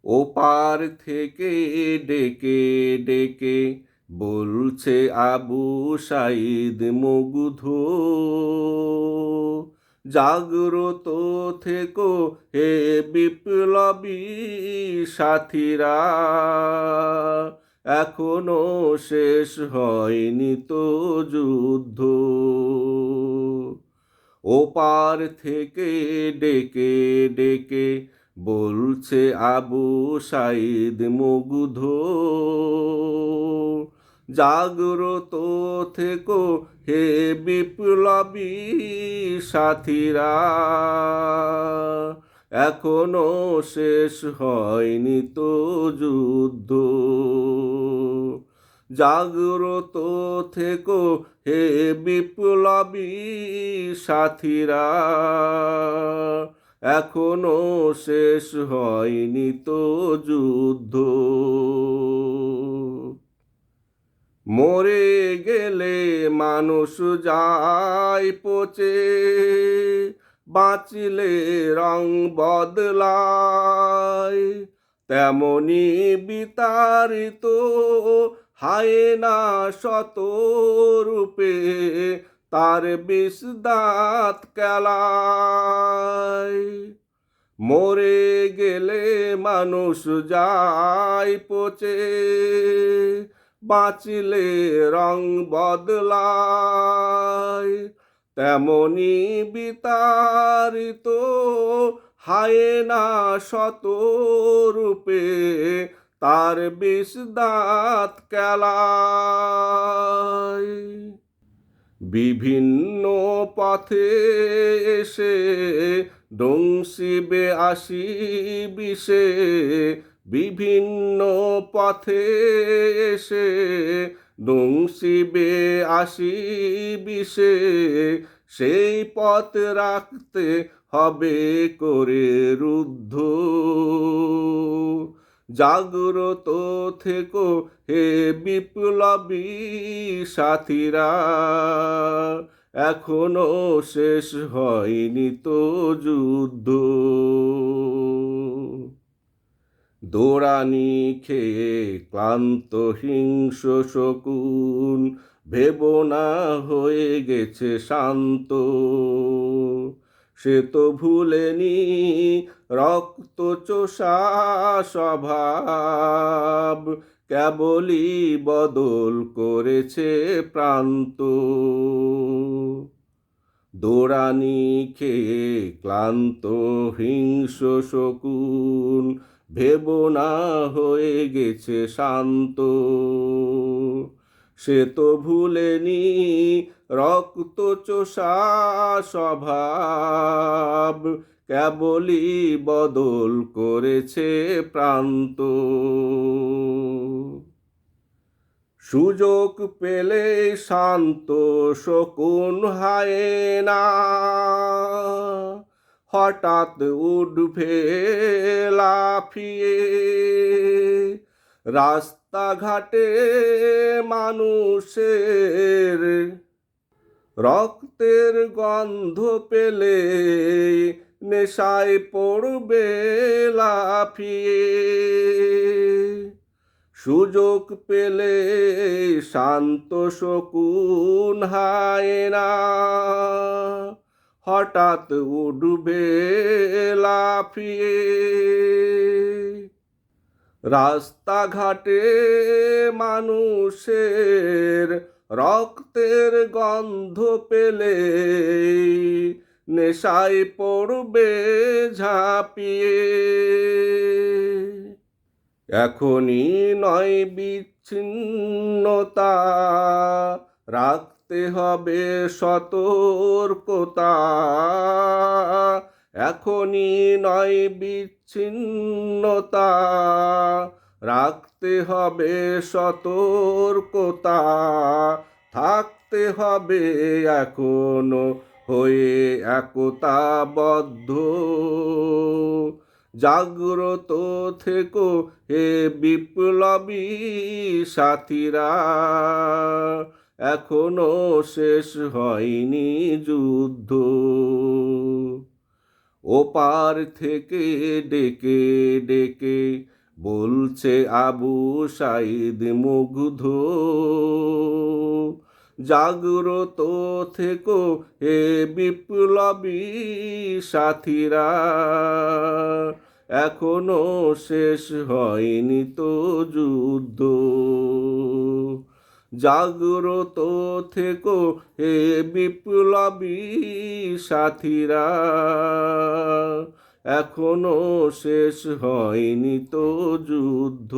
ওপার থেকে ডেকে ডেকে বলছে আবু সাঈদ মুগ্ধ, জাগ্রত থেকো হে বিপ্লবী সাথীরা, এখনো শেষ হয়নি তো যুদ্ধ। ওপার থেকে ডেকে ডেকে বলছে আবু সাঈদ মুগ্ধ, জাগ্রত থেকো হে বিপ্লবী সাথীরা, এখনো শেষ হয়নি তো যুদ্ধ। জাগ্রত থেকো হে বিপ্লবী সাথীরা, এখনো শেষ হয়নি তো যুদ্ধ। মরে গেলে মানুষ যায় পচে, বাঁচলে রং বদলায়, তেমনি বিতাড়িত হায়না শত রূপে তার বিষ দাঁত কেলায়। মরে গেলে মানুষ যায় পচে, বাঁচলে রং বদলায়, তেমনি বিতাড়িত হায়না শত রূপে তার বিষ দাঁত কেলায়। বিভিন্ন পথে এসে দংশিবে আসি বিষে, বিভিন্ন পথে এসে দংশিবে আসি বিষে, সেই পথ রাখতে হবে করে রুদ্ধ। জাগ্রত থেকো হে বিপ্লবী সাথীরা, এখনো শেষ হয়নি তো যুদ্ধ। দৌড়ানি খেয়ে ক্লান্ত হিংস্র শকুন ভেবো না হয়ে গেছে শান্ত, সে তো ভুলেনি রক্ত চোষা স্বভাব, কেবলই বদল করেছে প্রান্ত। দৌড়ানি খেয়ে ক্লান্ত হিংস্র শকুন ভেবো না হয়ে গেছে শান্ত, সে তো ভুলেনি রক্ত চোষা স্বভাব, কেবলই বদল করেছে প্রান্ত। সুযোগ পেলে শান্ত শকুন হায়না, হঠাৎ উঠবে লাফিয়ে, রাস্তাঘাটে মানুষের রক্তের গন্ধ পেলে নেশায় পড়বে লাফিয়ে। সুযোগ পেলে শান্ত শকুন হায়না, হঠাৎ উঠবে লাফিয়ে, রাস্তাঘাটে মানুষের রক্তের গন্ধ পেলে নেশায় পড়বে ঝাঁপিয়ে। এখনই নয় বিচ্ছিন্নতা, রাখতে হবে সতর্কতা, এখনই নয় বিচ্ছিন্নতা, রাখতে হবে সতর্কতা, থাকতে হবে এখনো হয়ে একতাবদ্ধ। জাগ্রত থেকো হে বিপ্লবী সাথীরা, এখনো শেষ হয়নি যুদ্ধ। ওপার থেকে ডেকে ডেকে বলছে আবু সাঈদ মুগ্ধ। জাগ্রত থেকো হে বিপ্লবী সাথীরা, এখনো শেষ হয়নি তো যুদ্ধ। জাগ্রত থেকো হে বিপ্লবী সাথীরা, এখনো শেষ হয়নি তো যুদ্ধ।